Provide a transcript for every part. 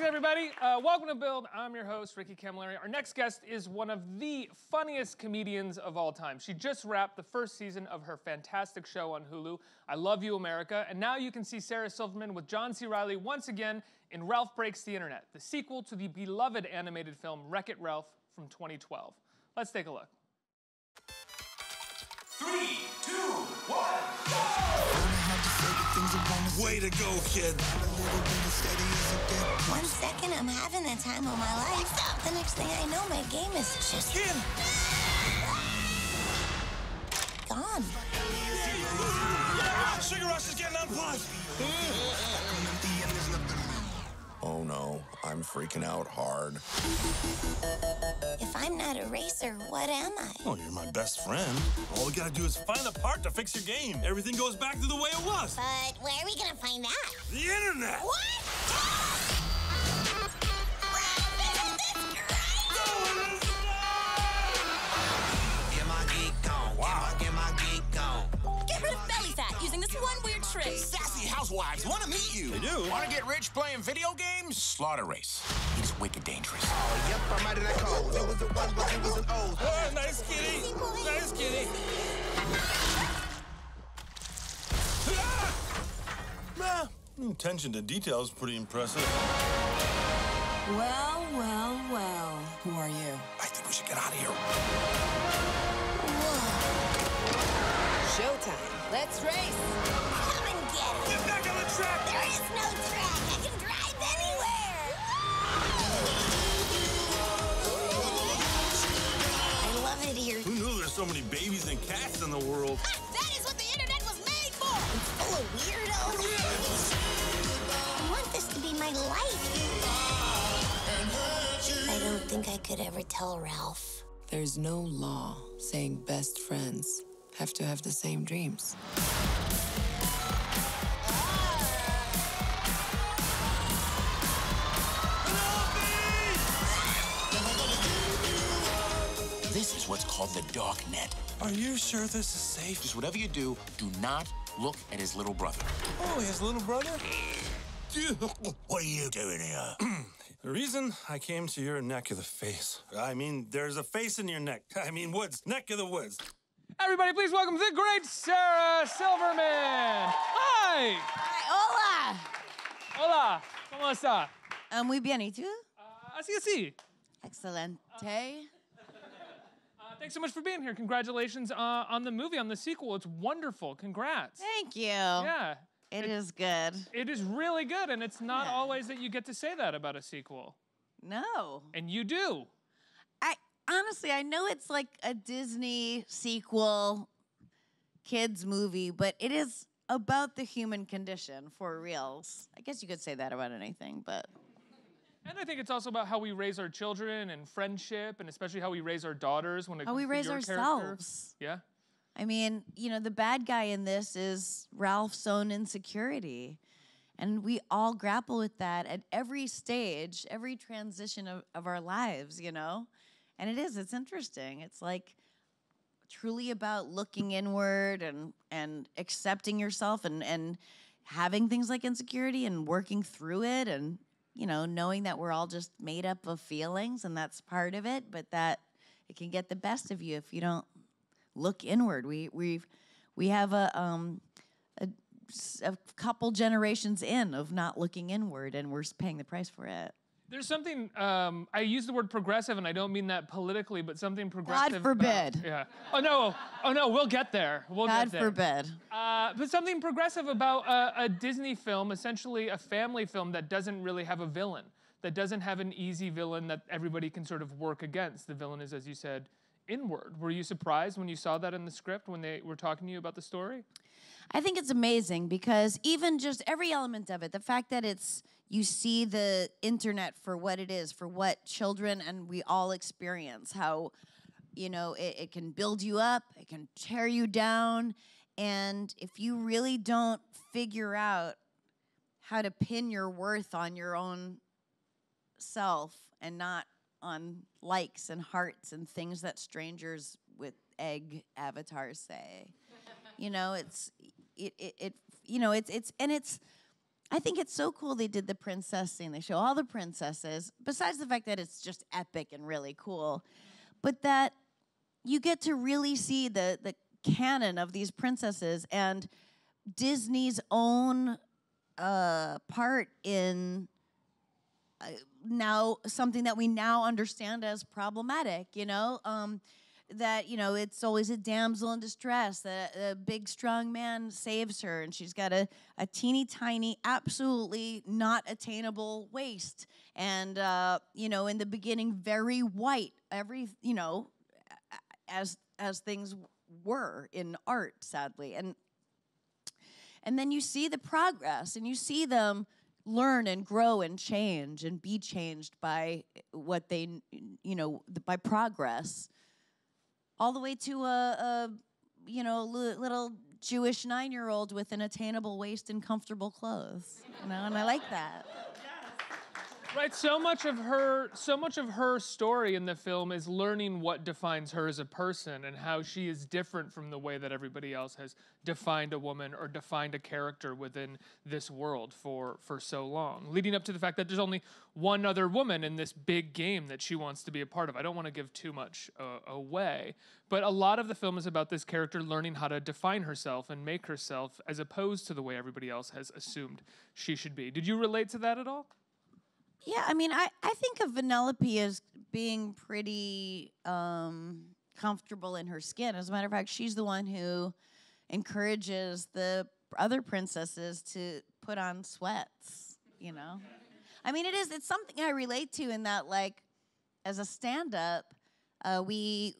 Thanks, everybody. Welcome to Build. I'm your host, Ricky Camilleri. Our next guest is one of the funniest comedians of all time. She just wrapped the first season of her fantastic show on Hulu, I Love You, America, and now you can see Sarah Silverman with John C. Reilly once again in Ralph Breaks the Internet, the sequel to the beloved animated film Wreck-It Ralph from 2012. Let's take a look. 3, 2, 1, go! Way to go, kid. 1 second, I'm having the time of my life. The next thing I know, my game is just... Kid! gone. Sugar Rush is getting unplugged. Oh no, I'm freaking out hard. If I'm not a racer, what am I? Oh, you're my best friend. All we gotta do is find a part to fix your game. Everything goes back to the way it was. But where are we gonna find that? The internet! What? Get rid of belly fat using this one weird trick. Sassy housewives want to meet you. They do. Want to get rich playing video games? Slaughter Race. It's wicked dangerous. Oh, yep, I'm out of that code. It was a 1, but it was an O. Oh, nice kitty. Nice kitty. Attention to detail is pretty impressive. Well, well, well. Who are you? I think we should get out of here. Showtime. Let's race. Come and get it. Get back on the track. There is no track. I can drive anywhere. I love it here. Who knew there's so many babies and cats in the world? That is what the internet was made for. It's full of weirdos. I want this to be my life. I don't think I could ever tell Ralph. There's no law saying best friends have to have the same dreams. This is what's called the dark net. Are you sure this is safe? Just whatever you do not look at his little brother. Oh, his little brother? What are you doing here? The reason I came to your neck of the face, I mean, there's a face in your neck. I mean, woods, neck of the woods. Everybody, please welcome the great Sarah Silverman. Hi. Hola. Hola. ¿Cómo está? Muy bien, ¿y tú? Así, así. Excelente. Thanks so much for being here. Congratulations on the movie, on the sequel. It's wonderful. Congrats. Thank you. Yeah. It is good. It is really good, and it's not always that you get to say that about a sequel. No. And you do. Honestly, I know it's like a Disney sequel kids movie, but it is about the human condition for reals. I guess you could say that about anything, but... And I think it's also about how we raise our children and friendship, and especially how we raise our daughters when it how comes we to raise your ourselves. Character. Yeah. I mean, you know, the bad guy in this is Ralph's own insecurity. And we all grapple with that at every stage, every transition of our lives, you know? And it's interesting. It's like truly about looking inward and accepting yourself and having things like insecurity and working through it and, you know, knowing that we're all just made up of feelings and that's part of it, but that it can get the best of you if you don't look inward. We have a couple generations in of not looking inward, and we're paying the price for it. There's something, I use the word progressive, and I don't mean that politically, but something progressive. God forbid. Yeah. Oh no, we'll get there. We'll God get there. forbid. But something progressive about a Disney film, essentially a family film that doesn't really have a villain, that doesn't have an easy villain that everybody can sort of work against. The villain is, as you said, inward. Were you surprised when you saw that in the script when they were talking to you about the story? I think it's amazing because even just every element of it, the fact that you see the internet for what it is, for what children and we all experience, how, you know, it can build you up, it can tear you down, and if you really don't figure out how to pin your worth on your own self and not on likes and hearts and things that strangers with egg avatars say, you know, I think it's so cool they did the princess scene. They show all the princesses, besides the fact that it's just epic and really cool, but that you get to really see the canon of these princesses and Disney's own part in now something that we now understand as problematic, that, it's always a damsel in distress. A big, strong man saves her, and she's got a teeny tiny, absolutely not attainable waist. And, in the beginning, very white, as things were in art, sadly. And then you see the progress, and you see them learn and grow and change and be changed by what they, by progress. All the way to a little Jewish 9-year-old with an attainable waist and comfortable clothes, and I like that. Right, so much of her story in the film is learning what defines her as a person and how she is different from the way that everybody else has defined a woman or defined a character within this world for so long, leading up to the fact that there's only one other woman in this big game that she wants to be a part of. I don't want to give too much away, but a lot of the film is about this character learning how to define herself and make herself as opposed to the way everybody else has assumed she should be. Did you relate to that at all? Yeah, I mean, I think of Vanellope as being pretty comfortable in her skin. As a matter of fact, she's the one who encourages the other princesses to put on sweats, I mean, it's something I relate to in that, like, as a stand-up, we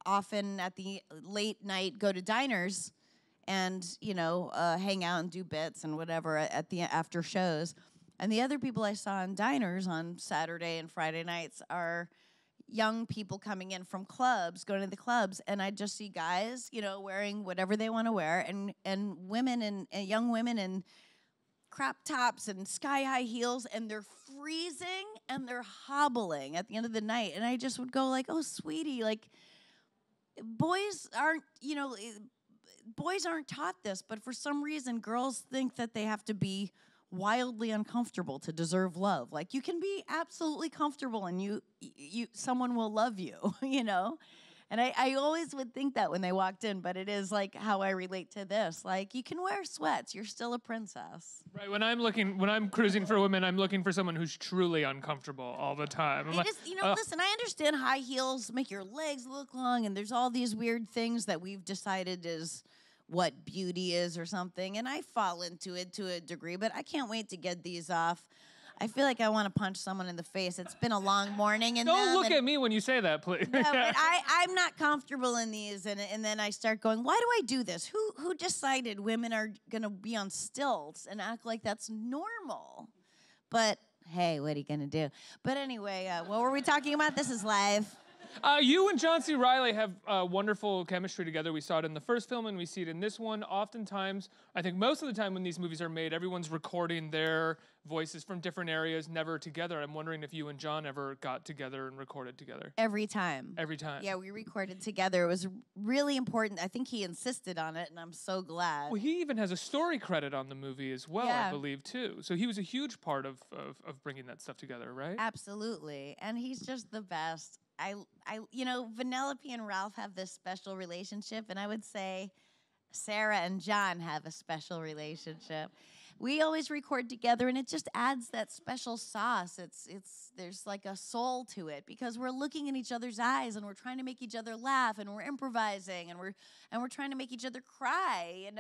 often at the late night go to diners and, hang out and do bits and whatever at the after shows. And the other people I saw in diners on Saturday and Friday nights are young people coming in from clubs, going to the clubs, and I just see guys, wearing whatever they want to wear, and women and young women in crop tops and sky-high heels, and they're freezing and they're hobbling at the end of the night. And I just would go like, oh, sweetie, like, boys aren't taught this, but for some reason, girls think that they have to be wildly uncomfortable to deserve love. Like, you can be absolutely comfortable and you someone will love you, And I always would think that when they walked in, but it is like how I relate to this. Like, you can wear sweats, you're still a princess. Right, when I'm cruising for women, I'm looking for someone who's truly uncomfortable all the time. Listen, I understand high heels make your legs look long, and there's all these weird things that we've decided is what beauty is or something, and I fall into it to a degree, but I can't wait to get these off. I feel like I want to punch someone in the face. It's been a long morning. Don't look at me when you say that, please. No, but I'm not comfortable in these, and then I start going, why do I do this? Who decided women are going to be on stilts and act like that's normal? But, hey, what are you going to do? But anyway, what were we talking about? This is live. You and John C. Reilly have wonderful chemistry together. We saw it in the first film, and we see it in this one. Oftentimes, I think most of the time when these movies are made, everyone's recording their voices from different areas, never together. I'm wondering if you and John ever got together and recorded together. Every time. Every time. Yeah, we recorded together. It was really important. I think he insisted on it, and I'm so glad. Well, he even has a story credit on the movie as well, Yeah. I believe, too. So he was a huge part of bringing that stuff together, right? Absolutely. And he's just the best. Vanellope and Ralph have this special relationship, and I would say Sarah and John have a special relationship. We always record together, and it just adds that special sauce. There's like a soul to it because we're looking in each other's eyes, and we're trying to make each other laugh, and we're improvising, and we're trying to make each other cry, and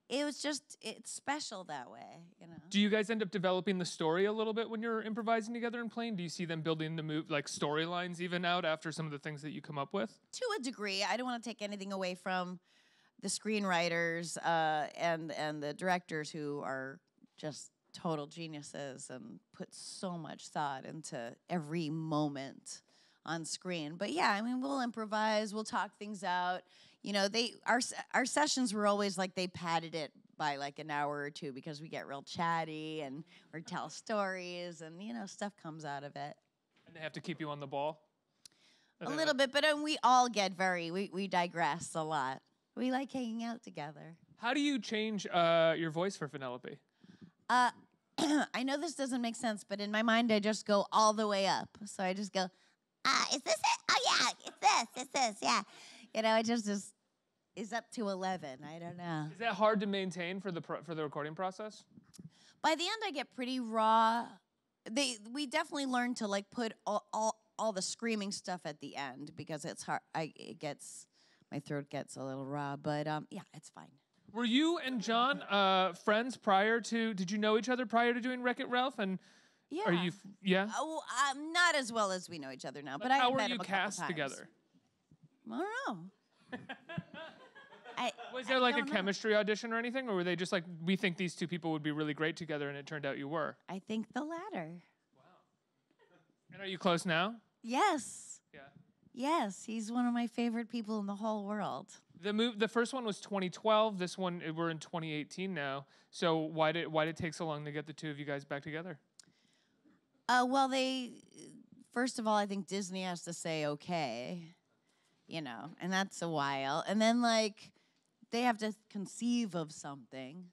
it's special that way, Do you guys end up developing the story a little bit when you're improvising together and playing? Do you see them building the storylines even out after some of the things that you come up with? To a degree. I don't want to take anything away from the screenwriters and the directors who are just total geniuses and put so much thought into every moment on screen. But yeah, I mean, we'll improvise, we'll talk things out. Our sessions were always like they padded it by like an hour or two because we get real chatty and we tell stories and stuff comes out of it. And they have to keep you on the ball? A little bit, but we all get we digress a lot. We like hanging out together. How do you change your voice for Vanellope? I know this doesn't make sense, but in my mind, I just go all the way up. So I just go, is this it? Oh, yeah, it's this, yeah. You know, it just is up to 11. I don't know. Is that hard to maintain for the recording process? By the end, I get pretty raw. We definitely learn to like put all the screaming stuff at the end because it's hard. My throat gets a little raw, but yeah, it's fine. Were you and John friends prior to? Did you know each other prior to doing Wreck-It Ralph? And Yeah. are you? Yeah. Oh, not as well as we know each other now, but how I were met you him a couple cast times. together? I don't know. Was there like a chemistry audition or anything, or were they just like, we think these two people would be really great together, and it turned out you were? I think the latter. And are you close now? Yes. Yeah. Yes, he's one of my favorite people in the whole world. The first one was 2012. This one we're in 2018 now. So why did it take so long to get the two of you guys back together? Well, first of all, I think Disney has to say okay, you know, and that's a while. And then like they have to conceive of something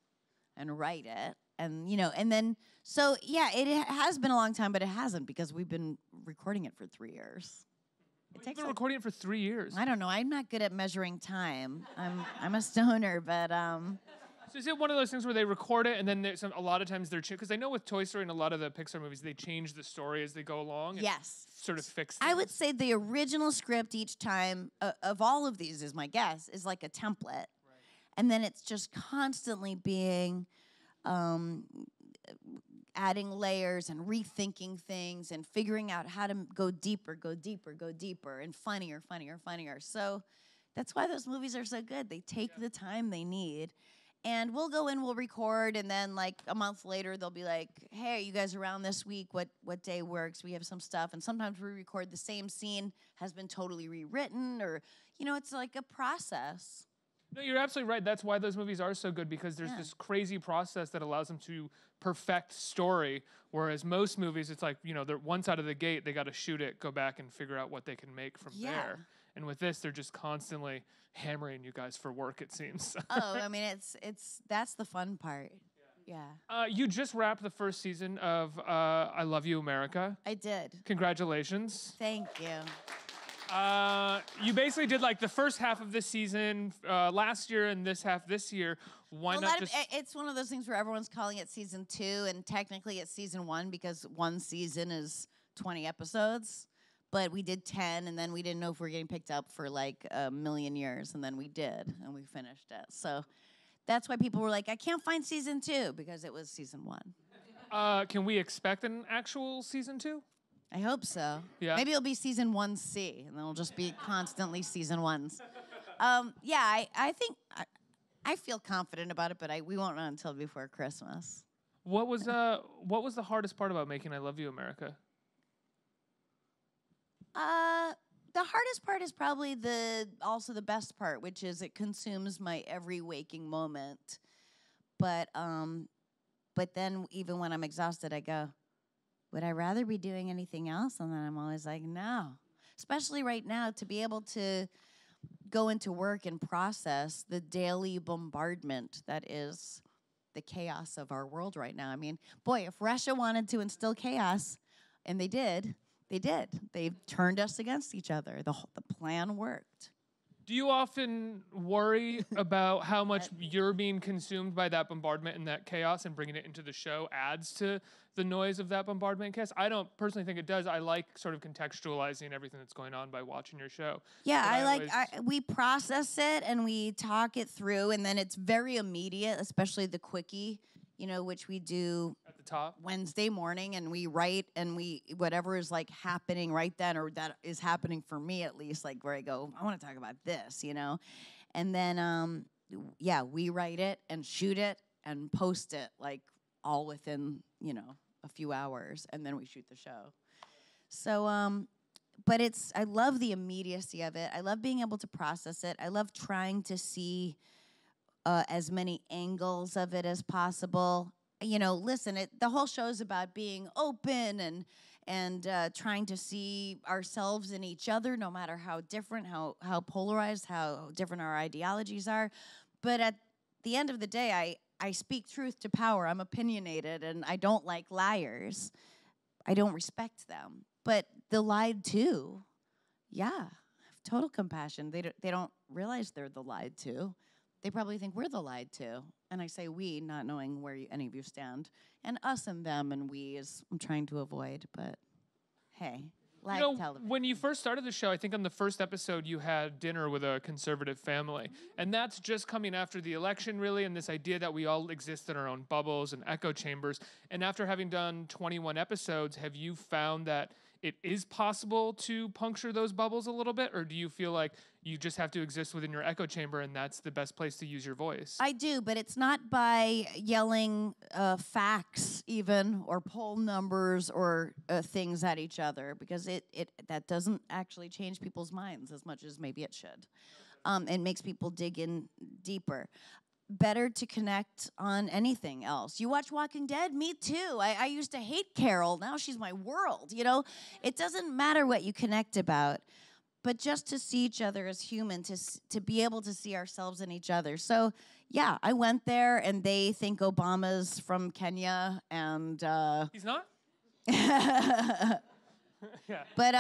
and write it. And, you know, and then, so yeah, it has been a long time, but it hasn't because we've been recording it for 3 years. You've been recording it for 3 years. I don't know. I'm not good at measuring time. I'm a stoner, but So is it one of those things where they record it and then a lot of times they're because I know with Toy Story and a lot of the Pixar movies they change the story as they go along. And yes, sort of fix things. I would say the original script each time of all of these is my guess is like a template, right. And then it's just constantly being. Adding layers and rethinking things and figuring out how to go deeper, and funnier. So that's why those movies are so good. They take the time they need. And we'll go in, we'll record, and then like a month later, they'll be like, hey, are you guys around this week? What day works? We have some stuff. And sometimes we record the same scene, has been totally rewritten, or, you know, it's like a process. No, you're absolutely right. That's why those movies are so good because there's this crazy process that allows them to perfect story. Whereas most movies, it's like, you know, they're one side of the gate, they got to shoot it, go back and figure out what they can make from there. And with this, they're just constantly hammering you guys for work, it seems. Oh, I mean, that's the fun part. Yeah. You just wrapped the first season of I Love You, America. I did. Congratulations. Thank you. You basically did like the first half of this season last year and this half this year. Why not just? It's one of those things where everyone's calling it season 2, and technically it's season 1 because one season is 20 episodes. But we did 10, and then we didn't know if we were getting picked up for like a million years, and then we did, and we finished it. So that's why people were like, I can't find season 2 because it was season 1. Can we expect an actual season 2? I hope so. Yeah. Maybe it'll be season 1C, and then it'll just be constantly season 1s. Yeah, I think I feel confident about it, but we won't know until before Christmas. What was the hardest part about making I Love You, America? The hardest part is probably also the best part, which is it consumes my every waking moment. But then even when I'm exhausted, I go, would I rather be doing anything else? And then I'm always like, no. Especially right now, to be able to go into work and process the daily bombardment that is the chaos of our world right now. I mean, boy, if Russia wanted to instill chaos, and they did. They turned us against each other. The plan worked. Do you often worry about how much you're being consumed by that bombardment and that chaos, and bringing it into the show adds to the noise of that bombardment and chaos? I don't personally think it does. I like sort of contextualizing everything that's going on by watching your show. Yeah, we process it and we talk it through, and then it's very immediate, especially the quickie, you know, which we do at the top Wednesday morning, and we write and whatever is like happening right then, or that is happening for me at least, like where I go, I want to talk about this, you know, and then we write it and shoot it and post it like all within, you know, a few hours, and then we shoot the show. So but I love the immediacy of it. I love being able to process it. I love trying to see as many angles of it as possible. You know, listen, the whole show is about being open and trying to see ourselves in each other, no matter how different, how polarized, how different our ideologies are. But at the end of the day, I speak truth to power. I'm opinionated, and I don't like liars. I don't respect them. But the lied to, yeah, I have total compassion. They don't realize they're the lied to. They probably think we're the lied to. And I say we, not knowing where any of you stand. And us and them and we is I'm trying to avoid, but hey, live television. When you first started the show, I think on the first episode you had dinner with a conservative family. And that's just coming after the election, really, and this idea that we all exist in our own bubbles and echo chambers. And after having done 21 episodes, have you found that it is possible to puncture those bubbles a little bit? Or do you feel like you just have to exist within your echo chamber and that's the best place to use your voice? I do, but it's not by yelling facts even or poll numbers or things at each other, because that doesn't actually change people's minds as much as maybe it should. It makes people dig in deeper. Better to connect on anything else. You watch Walking Dead? Me too. I used to hate Carol. Now she's my world, you know? It doesn't matter what you connect about, but just to see each other as human, to be able to see ourselves in each other. So, yeah, I went there, and they think Obama's from Kenya, and... He's not? Yeah. But,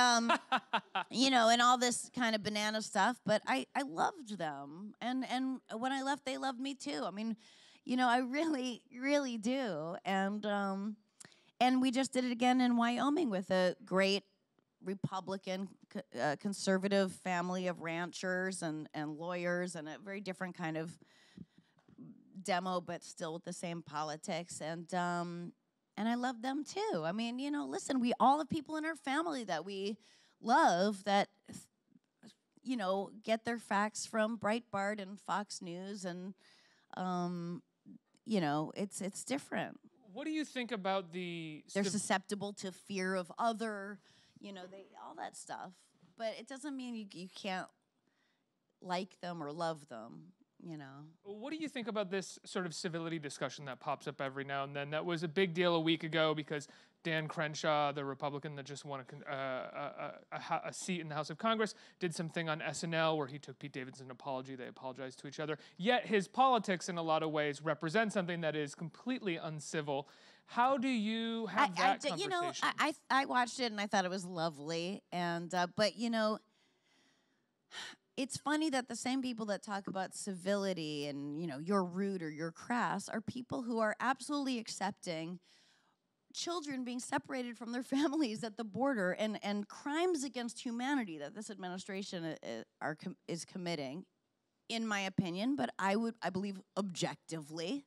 you know, and all this kind of banana stuff. But I loved them. And when I left, they loved me too. I mean, you know, I really, really do. And we just did it again in Wyoming with a great Republican, conservative family of ranchers and lawyers and a very different kind of demo, but still with the same politics. And I love them too. I mean, you know, listen, we all have people in our family that we love that, you know, get their facts from Breitbart and Fox News, and, you know, it's different. What do you think about They're susceptible to fear of other, you know, all that stuff. But it doesn't mean you can't like them or love them. You know. What do you think about this sort of civility discussion that pops up every now and then? That was a big deal a week ago because Dan Crenshaw, the Republican that just won a seat in the House of Congress, did something on SNL where he took Pete Davidson's apology. They apologized to each other. Yet his politics, in a lot of ways, represent something that is completely uncivil. How do you have that conversation? You know, I watched it and I thought it was lovely. And but you know. It's funny that the same people that talk about civility and, you know, you're rude or you're crass are people who are absolutely accepting children being separated from their families at the border and crimes against humanity that this administration is committing, in my opinion, but I believe objectively.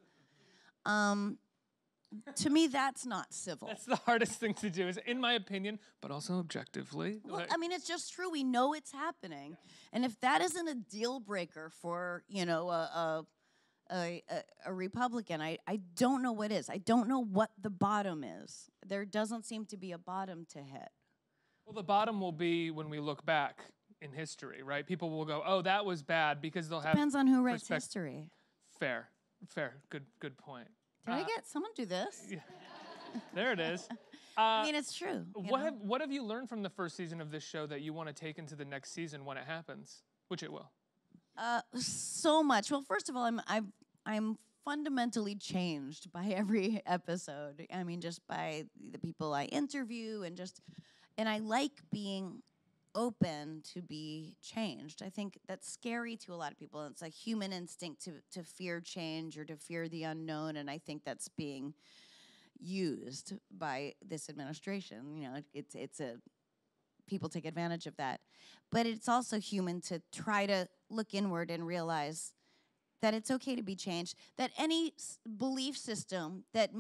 To me, that's not civil. That's the hardest thing to do, is in my opinion, but also objectively. Well, I mean, it's just true. We know it's happening. And if that isn't a deal breaker for, you know, a Republican, I don't know what is. I don't know what the bottom is. There doesn't seem to be a bottom to hit. Well, the bottom will be when we look back in history, right? People will go, oh, that was bad, because they'll have... Depends on who writes history. Fair. Good point. Did I get someone do this? Yeah. There it is. I mean, it's true. What have you learned from the first season of this show that you want to take into the next season when it happens, which it will? So much. Well, first of all, I'm fundamentally changed by every episode. I mean, just by the people I interview and I like being open to be changed. I think that's scary to a lot of people. It's a human instinct to fear change or to fear the unknown, and I think that's being used by this administration. You know, it's a people take advantage of that. But it's also human to try to look inward and realize that it's okay to be changed, that any belief system that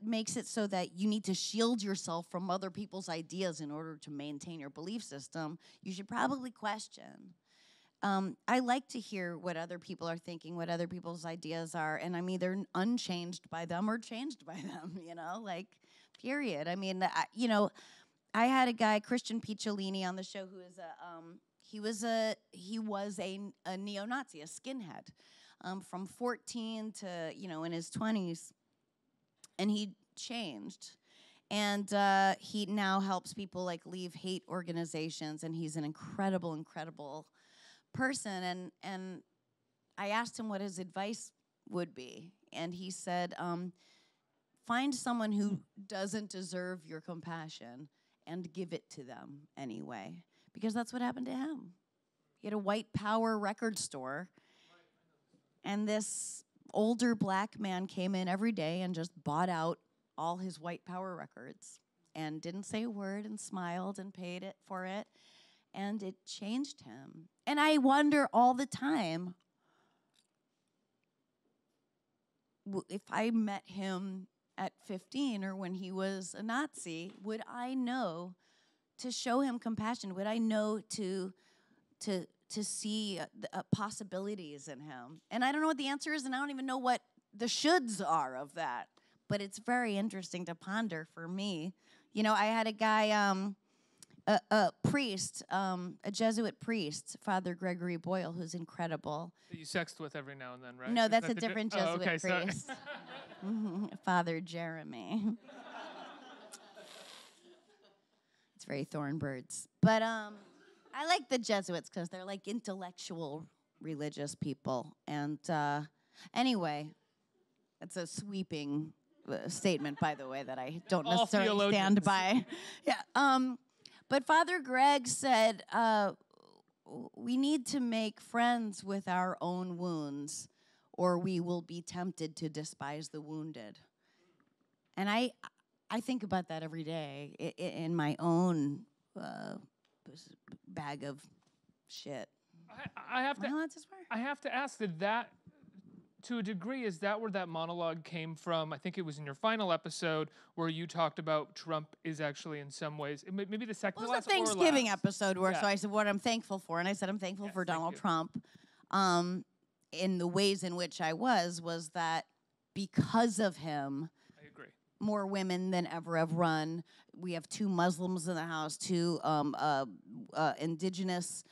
makes it so that you need to shield yourself from other people's ideas in order to maintain your belief system, you should probably question. I like to hear what other people are thinking, what other people's ideas are, and I'm either unchanged by them or changed by them, you know, like, period. I mean, you know, I had a guy, Christian Picciolini, on the show who is he was a neo-Nazi, a skinhead. From 14 to, you know, in his 20s, and he changed. And he now helps people, like, leave hate organizations, and he's an incredible, incredible person. And I asked him what his advice would be, and he said, find someone who doesn't deserve your compassion and give it to them anyway. Because that's what happened to him. He had a white power record store, and this older black man came in every day and just bought out all his white power records and didn't say a word and smiled and paid it for it, and it changed him. And I wonder all the time, if I met him at 15 or when he was a Nazi, would I know to show him compassion? Would I know to see possibilities in him? And I don't know what the answer is, and I don't even know what the shoulds are of that. But it's very interesting to ponder for me. You know, I had a guy, a priest, a Jesuit priest, Father Gregory Boyle, who's incredible. That you sext with every now and then, right? No, Is that's that a the different Oh, Jesuit okay, sorry. priest. Father Jeremy. It's very Thornbirds. But I like the Jesuits because they're like intellectual religious people. And anyway, it's a sweeping statement, by the way, that I don't All necessarily stand by. Yeah. But Father Greg said, we need to make friends with our own wounds, or we will be tempted to despise the wounded. And I think about that every day in my own bag of shit. I have to. Am I allowed to swear? I have to ask, did that, to a degree, is that where that monologue came from? I think it was in your final episode where you talked about Trump is actually in some ways, maybe the second It to was last the Thanksgiving or last. episode where, Yeah. so I said what I'm thankful for, and I said I'm thankful for thank Donald you. Trump. In the ways in which I was that because of him, I agree. more women than ever have run. We have 2 Muslims in the House, 2 indigenous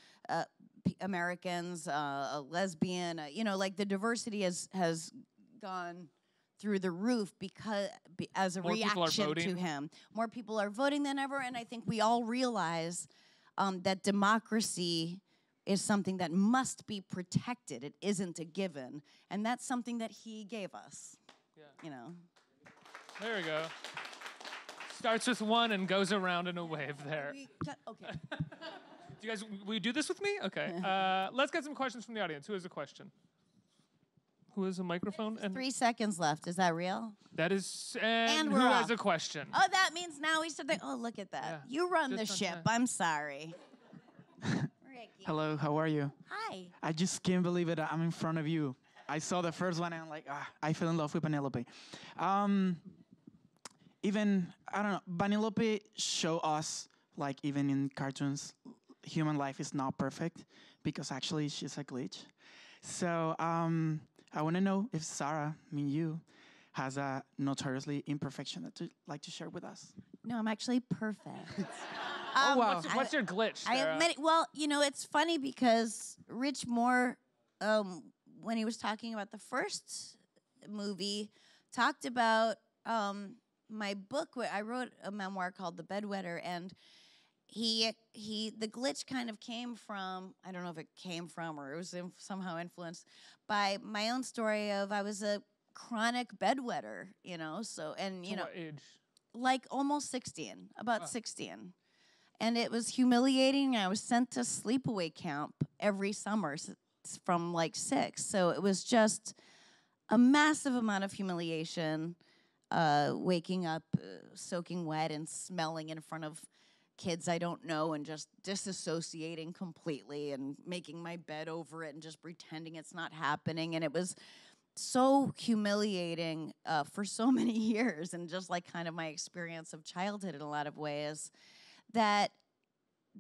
Americans, a lesbian. You know, like the diversity has gone through the roof because as a More people are reaction to voting. him. More people are voting than ever, and I think we all realize that democracy is something that must be protected. It isn't a given, and that's something that he gave us. Yeah. You know. There we go. Starts with one and goes around in a wave there. Okay. Do you guys, will you do this with me? Okay. Let's get some questions from the audience. Who has a question? Who has a microphone? And 3 seconds left. Is that real? that is, And who we're has off. a question? Oh, that means now we said that. Oh, look at that. Yeah. You run the Just on ship. time. I'm sorry. Ricky. Hello, how are you? Hi. I just can't believe it. I'm in front of you. I saw the first one and I'm like, I fell in love with Vanellope. Even, I don't know, Vanellope show us, like even in cartoons, human life is not perfect because actually she's a glitch. So I want to know if Sarah, you, has a notoriously imperfection that you'd like to share with us. No, I'm actually perfect. Oh, wow. What's your glitch, I Sarah? have many. Well, you know, it's funny because Rich Moore, when he was talking about the first movie, talked about my book. Where I wrote a memoir called The Bedwetter, and the glitch kind of came from, I don't know if it came from or it was somehow influenced by my own story of I was a chronic bedwetter, you know. So and you To know, what age? like almost 16, about 16. And it was humiliating. I was sent to sleepaway camp every summer from like 6. So it was just a massive amount of humiliation, waking up soaking wet and smelling in front of kids I don't know and just disassociating completely and making my bed over it and just pretending it's not happening. And it was so humiliating for so many years, and just like kind of my experience of childhood in a lot of ways, that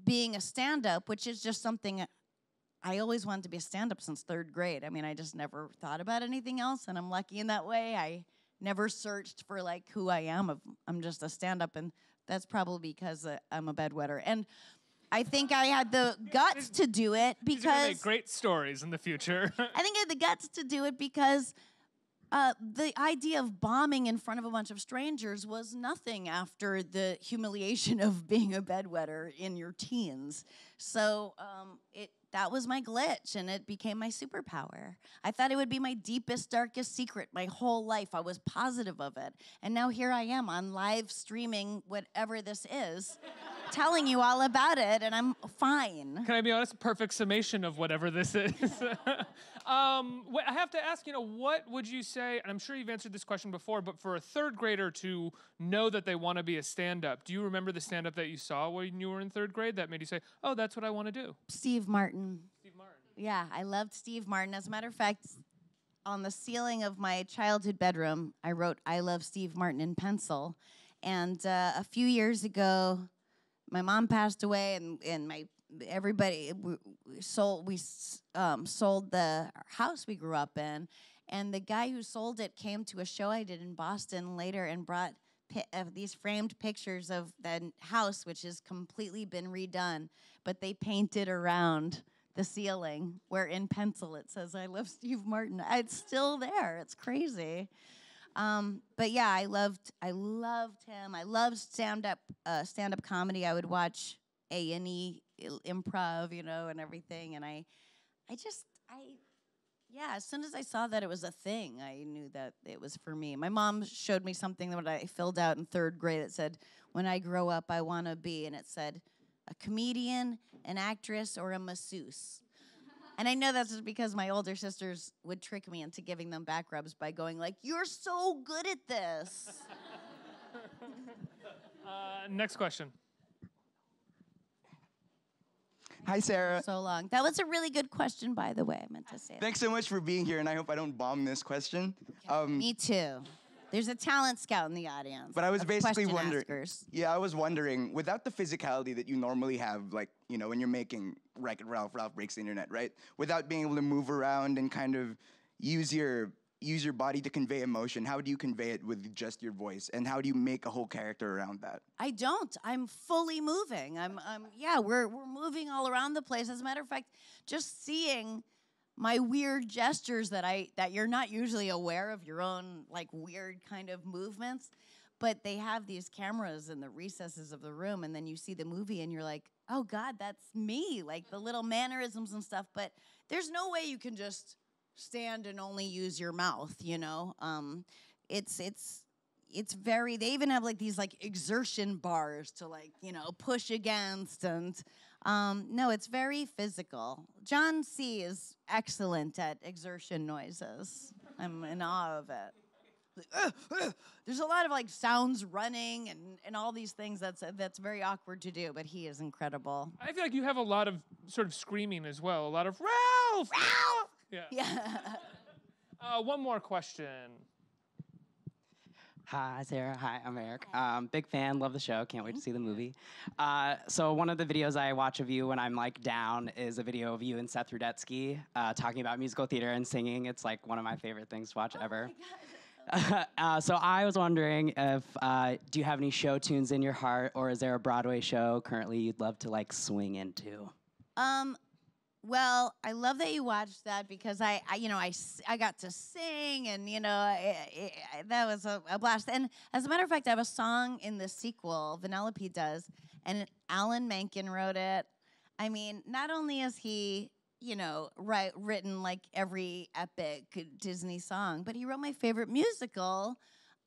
being a stand-up, which is just something I always wanted to be a stand-up since 3rd grade. I mean, I just never thought about anything else, and I'm lucky in that way. I never searched for like who I am. I'm just a stand-up, and that's probably because I'm a bedwetter. And I think I had the guts to do it These are gonna make because great stories in the future. I think I had the guts to do it because the idea of bombing in front of a bunch of strangers was nothing after the humiliation of being a bedwetter in your teens. So that was my glitch, and it became my superpower. I thought it would be my deepest, darkest secret my whole life. I was positive of it. And now here I am on live streaming whatever this is, telling you all about it, and I'm fine. Can I be honest? Perfect summation of whatever this is. I have to ask, what would you say, and I'm sure you've answered this question before, but for a third grader to know that they want to be a stand-up, do you remember the stand-up that you saw when you were in third grade that made you say, oh, that's what I want to do? Steve Martin. Steve Martin. Yeah, I loved Steve Martin. As a matter of fact, on the ceiling of my childhood bedroom, I wrote, I love Steve Martin in pencil. And a few years ago, my mom passed away, and everybody sold the house we grew up in, and the guy who sold it came to a show I did in Boston later and brought these framed pictures of the house, which has completely been redone, but they painted around the ceiling where in pencil it says I love Steve Martin. It's still there. It's crazy. But yeah, I loved him. I loved stand-up comedy. I would watch A&E improv, and everything. And as soon as I saw that it was a thing, I knew that it was for me. My mom showed me something that I filled out in third grade that said, when I grow up, I want to be, and it said, a comedian, an actress, or a masseuse. And I know that's just because my older sisters would trick me into giving them back rubs by going like, you're so good at this. Next question. Hi, Sarah. So long. That was a really good question, by the way. I meant to say that. Thanks so much for being here, and I hope I don't bomb this question. Me too. There's a talent scout in the audience. But I was basically wondering. Askers. Yeah, I was wondering, without the physicality that you normally have, like, when you're making Wreck-It Ralph Breaks the Internet, right? Without being able to move around and kind of use your body to convey emotion, how do you convey it with just your voice? And how do you make a whole character around that? I don't. I'm fully moving. We're moving all around the place. As a matter of fact, just seeing my weird gestures that you're not usually aware of your own like weird kind of movements, but they have these cameras in the recesses of the room, and then you see the movie and you're like, oh God, that's me, like the little mannerisms and stuff. But there's no way you can just stand and only use your mouth, it's very, they even have like these like exertion bars to like, push against, and no, it's very physical. John C. is excellent at exertion noises. I'm in awe of it. There's a lot of like sounds running and all these things that's very awkward to do, but he is incredible. I feel like you have a lot of sort of screaming as well. A lot of Ralph! Ralph! Yeah. One more question. Hi, Sarah. Hi, I'm Eric. Big fan, love the show. Can't wait to see the movie. So one of the videos I watch of you when I'm like down is a video of you and Seth Rudetsky talking about musical theater and singing. It's like one of my favorite things to watch ever. So I was wondering if, do you have any show tunes in your heart, or is there a Broadway show currently you'd love to like swing into? Well, I love that you watched that because I got to sing, and that was a blast. And as a matter of fact, I have a song in the sequel, Vanellope does, and Alan Menken wrote it. I mean, not only is he written like every epic Disney song, but he wrote my favorite musical,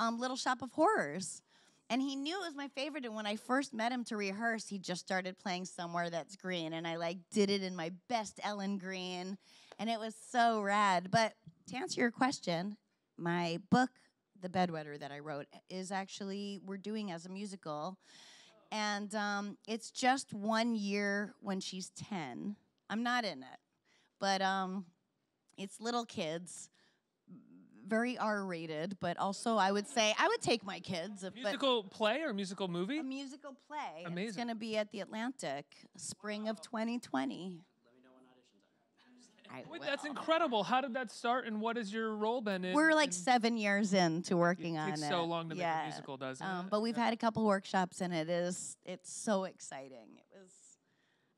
Little Shop of Horrors. And he knew it was my favorite, and when I first met him to rehearse, he just started playing Somewhere That's Green, and I like did it in my best Ellen Green, and it was so rad. But to answer your question, my book, The Bedwetter, that I wrote, is actually, we're doing as a musical, and it's just 1 year when she's 10. I'm not in it, but it's little kids, very R-rated, but also I would say I would take my kids. Musical play or musical movie? A musical play. Amazing. It's going to be at the Atlantic, spring of 2020. Let me know when auditions are. Wait, that's incredible. How did that start, and what has your role been in? We're like 7 years into working on it. It takes so long to make a musical, doesn't it? But we've had a couple workshops, and it's so exciting.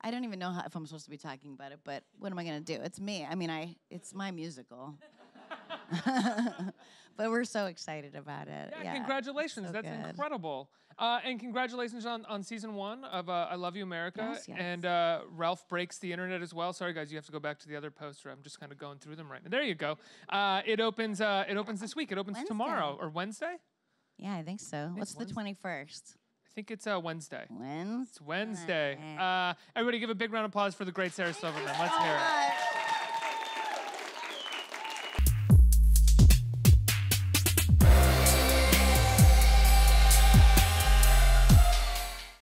I don't even know if I'm supposed to be talking about it, but what am I going to do? It's me. I mean, it's my musical. But we're so excited about it. Yeah, congratulations. so That's good. incredible. And congratulations on season 1 of I Love You, America. Yes, yes. And Ralph breaks the internet as well. Sorry, guys, you have to go back to the other poster. I'm just kind of going through them right now. There you go. It opens this week. It opens Wednesday. tomorrow or Wednesday. Yeah, I think so. What's the 21st? I think it's Wednesday. Wednesday. It's Wednesday. Everybody give a big round of applause for the great Sarah Silverman. Let's hear it.